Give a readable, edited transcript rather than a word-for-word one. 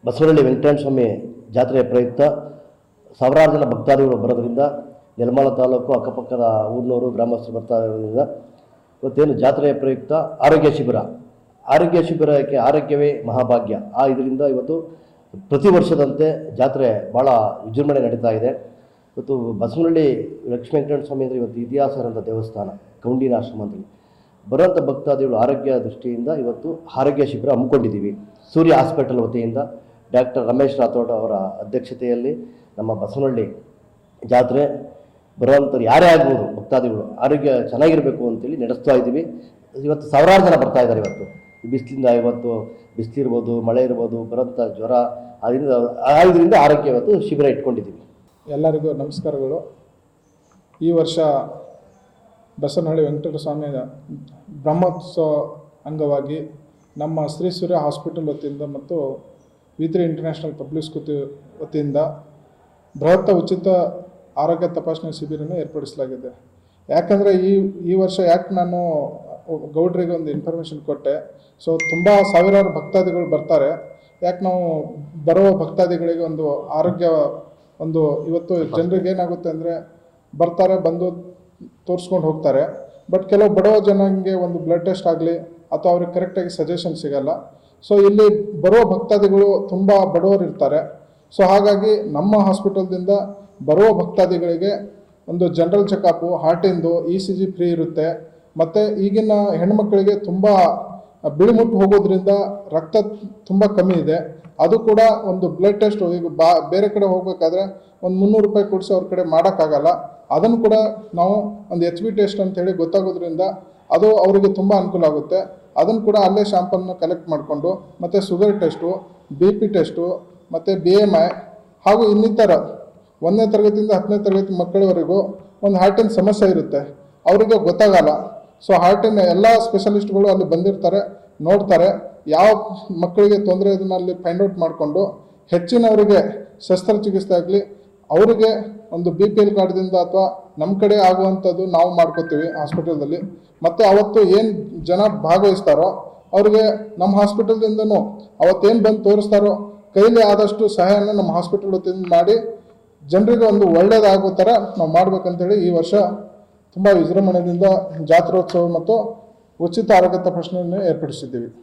ಬಸವನಹಳ್ಳಿ ವೆಂಕಟೇಶ್ವರ ಸ್ವಾಮಿ ಜಾತ್ರೆಯ ಪ್ರಯುಕ್ತ ಸಾವಿರಾರು ಜನ ಭಕ್ತಾದಿಗಳು ಬರೋದ್ರಿಂದ ನೆಲಮಂಗಲ ತಾಲೂಕು ಅಕ್ಕಪಕ್ಕದ ಊರಿನವರು ಗ್ರಾಮಸ್ಥರು ಬರ್ತಾ ಇರೋದ್ರಿಂದ ಇವತ್ತೇನು ಜಾತ್ರೆಯ ಪ್ರಯುಕ್ತ ಆರೋಗ್ಯ ಶಿಬಿರಕ್ಕೆ ಆರೋಗ್ಯವೇ ಮಹಾಭಾಗ್ಯ ಇದರಿಂದ ಇವತ್ತು ಪ್ರತಿ ವರ್ಷದಂತೆ ಜಾತ್ರೆ ಭಾಳ ವಿಜೃಂಭಣೆ ನಡೀತಾ ಇದೆ. ಇವತ್ತು ಬಸವನಹಳ್ಳಿ ಲಕ್ಷ್ಮೀ ವೆಂಕಟೇಶ್ವರ ಸ್ವಾಮಿ ಅಂದರೆ ಇವತ್ತು ಇತಿಹಾಸ ಇರೋಂಥ ದೇವಸ್ಥಾನ, ಗೌಂಡಿನ ಆಶ್ರಮ ಅಂತೇಳಿ ಬರೋಂಥ ಭಕ್ತಾದಿಗಳು ಆರೋಗ್ಯ ದೃಷ್ಟಿಯಿಂದ ಇವತ್ತು ಆರೋಗ್ಯ ಶಿಬಿರ ಹಮ್ಮಿಕೊಂಡಿದ್ದೀವಿ. ಸೂರ್ಯ ಹಾಸ್ಪಿಟಲ್ ವತಿಯಿಂದ ಡಾಕ್ಟರ್ ರಮೇಶ್ ರಾಥೋಡ್ ಅವರ ಅಧ್ಯಕ್ಷತೆಯಲ್ಲಿ ನಮ್ಮ ಬಸವನಹಳ್ಳಿ ಜಾತ್ರೆ ಬರುವಂಥವ್ರು ಯಾರೇ ಆಗ್ಬೋದು ಭಕ್ತಾದಿಗಳು ಆರೋಗ್ಯ ಚೆನ್ನಾಗಿರಬೇಕು ಅಂತೇಳಿ ನಡೆಸ್ತಾ ಇದ್ದೀವಿ. ಇವತ್ತು ಸಾವಿರಾರು ಜನ ಬರ್ತಾ ಇದ್ದಾರೆ. ಇವತ್ತು ಬಿಸಿಲಿಂದ ಇವತ್ತು ಬಿಸಿಲಿರ್ಬೋದು, ಮಳೆ ಇರ್ಬೋದು, ಬರೋಂಥ ಜ್ವರ ಇದರಿಂದ ಆರೋಗ್ಯ ಇವತ್ತು ಶಿಬಿರ ಇಟ್ಕೊಂಡಿದ್ದೀವಿ. ಎಲ್ಲರಿಗೂ ನಮಸ್ಕಾರಗಳು. ಈ ವರ್ಷ ಬಸವನಹಳ್ಳಿ ವೆಂಕಟೇಶ್ವರ ಸ್ವಾಮಿ ಬ್ರಹ್ಮೋತ್ಸವ ಅಂಗವಾಗಿ ನಮ್ಮ ಶ್ರೀ ಸೂರ್ಯ ಹಾಸ್ಪಿಟಲ್ ವತಿಯಿಂದ ಮತ್ತು ವಿ3 ಇಂಟರ್ನ್ಯಾಷನಲ್ ಪಬ್ಲಿಕ್ ಸ್ಕೂಲ್ ವತಿಯಿಂದ ಬೃಹತ್ ಉಚಿತ ಆರೋಗ್ಯ ತಪಾಸಣೆ ಶಿಬಿರನ್ನು ಏರ್ಪಡಿಸಲಾಗಿದೆ. ಯಾಕಂದರೆ ಈ ವರ್ಷ ಯಾಕೆ ನಾನು ಗೌಡ್ರಿಗೆ ಒಂದು ಇನ್ಫಾರ್ಮೇಷನ್ ಕೊಟ್ಟೆ, ಸೊ ತುಂಬ ಸಾವಿರಾರು ಭಕ್ತಾದಿಗಳು ಬರ್ತಾರೆ. ಯಾಕೆ ನಾವು ಬರೋ ಭಕ್ತಾದಿಗಳಿಗೆ ಒಂದು ಆರೋಗ್ಯ ಇವತ್ತು ಜನರಿಗೆ ಏನಾಗುತ್ತೆ ಅಂದರೆ ಬರ್ತಾರೆ, ಬಂದು ತೋರಿಸ್ಕೊಂಡು ಹೋಗ್ತಾರೆ. ಬಟ್ ಕೆಲವು ಬಡವ ಜನಕ್ಕೆ ಒಂದು ಬ್ಲಡ್ ಟೆಸ್ಟ್ ಆಗಲಿ ಅಥವಾ ಅವ್ರಿಗೆ ಕರೆಕ್ಟಾಗಿ ಸಜೆಷನ್ ಸಿಗಲ್ಲ. ಸೊ ಇಲ್ಲಿ ಬರುವ ಭಕ್ತಾದಿಗಳು ತುಂಬ ಬಡವರು ಇರ್ತಾರೆ. ಸೊ ಹಾಗಾಗಿ ನಮ್ಮ ಹಾಸ್ಪಿಟಲ್ದಿಂದ ಬರುವ ಭಕ್ತಾದಿಗಳಿಗೆ ಒಂದು ಜನರಲ್ ಚೆಕಪ್ಪು, ಹಾರ್ಟಿಂದು ECG ಫ್ರೀ ಇರುತ್ತೆ. ಮತ್ತು ಈಗಿನ ಹೆಣ್ಮಕ್ಳಿಗೆ ತುಂಬ ಬಿಳಿಮುಟ್ಟು ಹೋಗೋದ್ರಿಂದ ರಕ್ತ ತುಂಬ ಕಮ್ಮಿ ಇದೆ. ಅದು ಕೂಡ ಒಂದು ಬ್ಲಡ್ ಟೆಸ್ಟ್ ಈಗ ಬೇರೆ ಕಡೆ ಹೋಗಬೇಕಾದ್ರೆ ಒಂದು 300 ರೂಪಾಯಿ ಕೊಡಿಸಿ ಅವ್ರ ಕಡೆ ಮಾಡೋಕ್ಕಾಗಲ್ಲ. ಅದನ್ನು ಕೂಡ ನಾವು ಒಂದು HB ಟೆಸ್ಟ್ ಅಂತೇಳಿ ಗೊತ್ತಾಗೋದ್ರಿಂದ ಅದು ಅವರಿಗೆ ತುಂಬ ಅನುಕೂಲ ಆಗುತ್ತೆ. ಅದನ್ನು ಕೂಡ ಅಲ್ಲೇ ಶಾಂಪಲ್ನ ಕಲೆಕ್ಟ್ ಮಾಡಿಕೊಂಡು ಮತ್ತು ಶುಗರ್ ಟೆಸ್ಟು, BP ಟೆಸ್ಟು ಮತ್ತು BMI ಹಾಗೂ ಇನ್ನಿತರ 1ನೇ ತರಗತಿಯಿಂದ 10ನೇ ತರಗತಿ ಮಕ್ಕಳವರೆಗೂ ಒಂದು ಹಾರ್ಟಿನ ಸಮಸ್ಯೆ ಇರುತ್ತೆ, ಅವರಿಗೆ ಗೊತ್ತಾಗಲ್ಲ. ಸೊ ಹಾರ್ಟಿನ ಎಲ್ಲ ಸ್ಪೆಷಲಿಸ್ಟ್ಗಳು ಅಲ್ಲಿ ಬಂದಿರ್ತಾರೆ, ನೋಡ್ತಾರೆ. ಯಾವ ಮಕ್ಕಳಿಗೆ ತೊಂದರೆ ಇದನ್ನು ಅಲ್ಲಿ ಫೈಂಡ್ ಔಟ್ ಮಾಡಿಕೊಂಡು ಹೆಚ್ಚಿನವರಿಗೆ ಶಸ್ತ್ರಚಿಕಿತ್ಸೆ ಆಗಲಿ ಅವರಿಗೆ ಒಂದು BPL ಕಾರ್ಡ್ದಿಂದ ಅಥವಾ ನಮ್ಮ ಕಡೆ ಆಗುವಂಥದ್ದು ನಾವು ಮಾಡ್ಕೋತೀವಿ ಹಾಸ್ಪಿಟಲ್ದಲ್ಲಿ. ಮತ್ತು ಅವತ್ತು ಏನು ಜನ ಭಾಗವಹಿಸ್ತಾರೋ ಅವ್ರಿಗೆ ನಮ್ಮ ಹಾಸ್ಪಿಟಲ್ದಿಂದನೂ ಅವತ್ತೇನು ಬಂದು ತೋರಿಸ್ತಾರೋ ಕೈಲಿ ಆದಷ್ಟು ಸಹಾಯನ ನಮ್ಮ ಹಾಸ್ಪಿಟಲ್ ವತಿಯಿಂದ ಮಾಡಿ ಜನರಿಗೆ ಒಂದು ಒಳ್ಳೆಯದಾಗೋ ಥರ ನಾವು ಮಾಡ್ಬೇಕಂತೇಳಿ ಈ ವರ್ಷ ತುಂಬ ವಿಜೃಂಭಣೆಯಿಂದ ಜಾತ್ರೋತ್ಸವ ಮತ್ತು ಉಚಿತ ಆರೋಗ್ಯ ತಪಾಸಣೆಯನ್ನು ಏರ್ಪಡಿಸಿದ್ದೀವಿ.